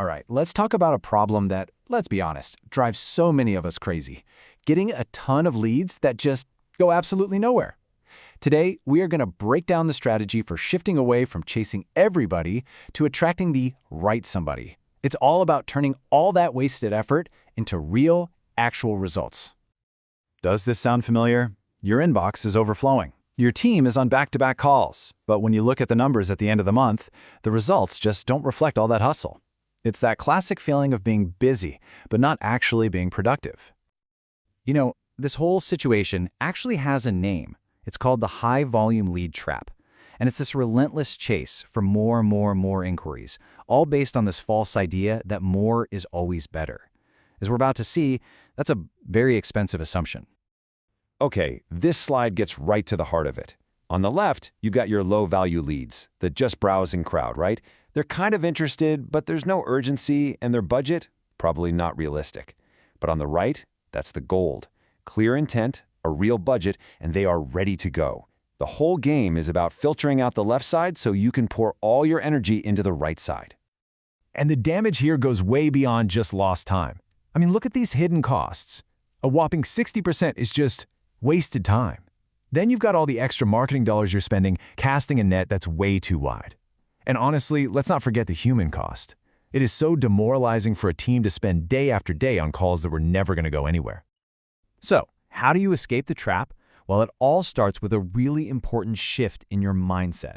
All right, let's talk about a problem that, let's be honest, drives so many of us crazy. Getting a ton of leads that just go absolutely nowhere. Today, we are going to break down the strategy for shifting away from chasing everybody to attracting the right somebody. It's all about turning all that wasted effort into real, actual results. Does this sound familiar? Your inbox is overflowing. Your team is on back-to-back calls, but when you look at the numbers at the end of the month, the results just don't reflect all that hustle. It's that classic feeling of being busy, but not actually being productive. You know, this whole situation actually has a name. It's called the high-volume lead trap. And it's this relentless chase for more inquiries, all based on this false idea that more is always better. As we're about to see, that's a very expensive assumption. Okay, this slide gets right to the heart of it. On the left, you got your low-value leads, the just browsing crowd, right? They're kind of interested, but there's no urgency, and their budget, probably not realistic. But on the right, that's the gold. Clear intent, a real budget, and they are ready to go. The whole game is about filtering out the left side so you can pour all your energy into the right side. And the damage here goes way beyond just lost time. I mean, look at these hidden costs. A whopping 60% is just wasted time. Then you've got all the extra marketing dollars you're spending casting a net that's way too wide. And honestly, let's not forget the human cost. It is so demoralizing for a team to spend day after day on calls that were never going to go anywhere. So, how do you escape the trap? Well, it all starts with a really important shift in your mindset.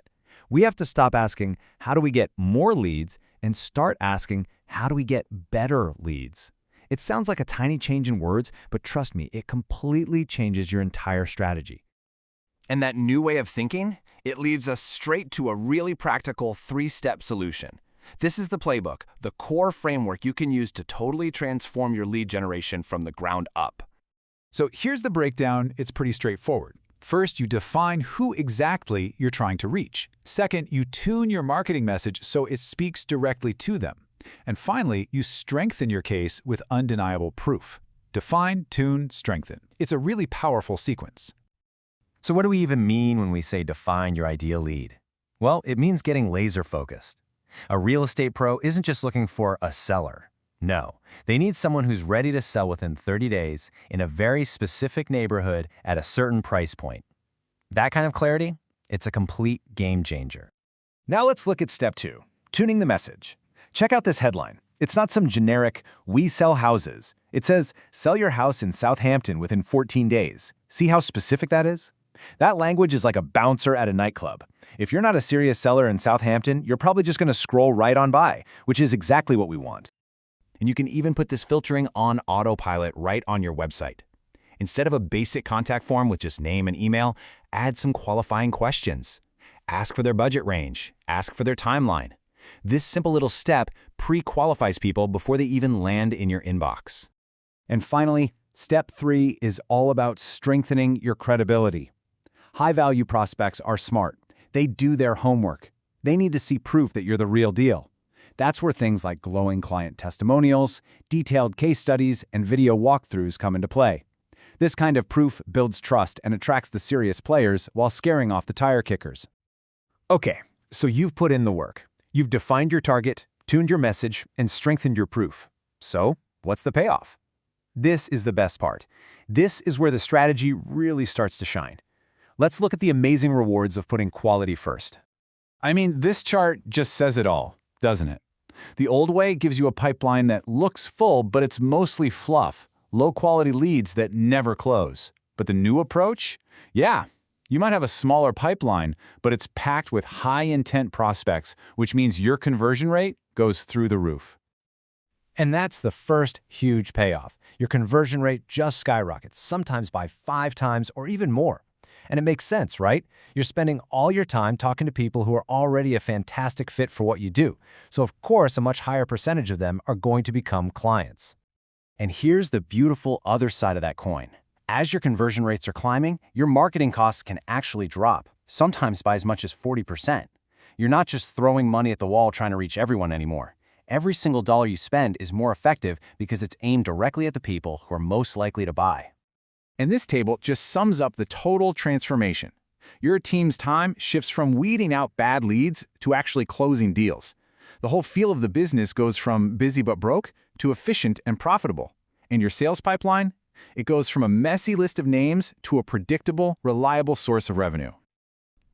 We have to stop asking, how do we get more leads, and start asking, how do we get better leads? It sounds like a tiny change in words, but trust me, it completely changes your entire strategy. And that new way of thinking, it leads us straight to a really practical 3-step solution. This is the Playbook, the core framework you can use to totally transform your lead generation from the ground up. So here's the breakdown. It's pretty straightforward. First, you define who exactly you're trying to reach. Second, you tune your marketing message so it speaks directly to them. And finally, you strengthen your case with undeniable proof. Define, tune, strengthen. It's a really powerful sequence. So what do we even mean when we say define your ideal lead? Well, it means getting laser-focused. A real estate pro isn't just looking for a seller. No, they need someone who's ready to sell within 30 days in a very specific neighborhood at a certain price point. That kind of clarity, it's a complete game changer. Now let's look at step 2, tuning the message. Check out this headline. It's not some generic, "we sell houses." It says, "Sell your house in Southampton within 14 days." See how specific that is? That language is like a bouncer at a nightclub. If you're not a serious seller in Southampton, you're probably just going to scroll right on by, which is exactly what we want. And you can even put this filtering on Autopilot right on your website. Instead of a basic contact form with just name and email, add some qualifying questions. Ask for their budget range. Ask for their timeline. This simple little step pre-qualifies people before they even land in your inbox. And finally, step 3 is all about strengthening your credibility. High-value prospects are smart. They do their homework. They need to see proof that you're the real deal. That's where things like glowing client testimonials, detailed case studies, and video walkthroughs come into play. This kind of proof builds trust and attracts the serious players while scaring off the tire kickers. Okay, so you've put in the work. You've defined your target, tuned your message, and strengthened your proof. So, what's the payoff? This is the best part. This is where the strategy really starts to shine. Let's look at the amazing rewards of putting quality first. I mean, this chart just says it all, doesn't it? The old way gives you a pipeline that looks full, but it's mostly fluff, low-quality leads that never close. But the new approach? Yeah, you might have a smaller pipeline, but it's packed with high-intent prospects, which means your conversion rate goes through the roof. And that's the first huge payoff. Your conversion rate just skyrockets, sometimes by 5 times or even more. And it makes sense, right? You're spending all your time talking to people who are already a fantastic fit for what you do. So of course, a much higher percentage of them are going to become clients. And here's the beautiful other side of that coin. As your conversion rates are climbing, your marketing costs can actually drop, sometimes by as much as 40%. You're not just throwing money at the wall trying to reach everyone anymore. Every single dollar you spend is more effective because it's aimed directly at the people who are most likely to buy. And this table just sums up the total transformation. Your team's time shifts from weeding out bad leads to actually closing deals. The whole feel of the business goes from busy but broke to efficient and profitable. And your sales pipeline? It goes from a messy list of names to a predictable, reliable source of revenue.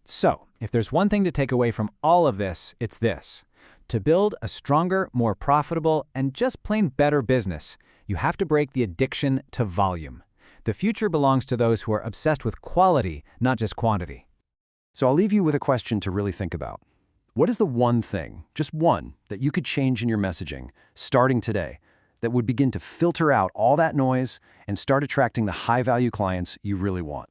So, if there's one thing to take away from all of this, it's this. To build a stronger, more profitable, and just plain better business, you have to break the addiction to volume. The future belongs to those who are obsessed with quality, not just quantity. So I'll leave you with a question to really think about. What is the one thing, just one, that you could change in your messaging, starting today, that would begin to filter out all that noise and start attracting the high-value clients you really want?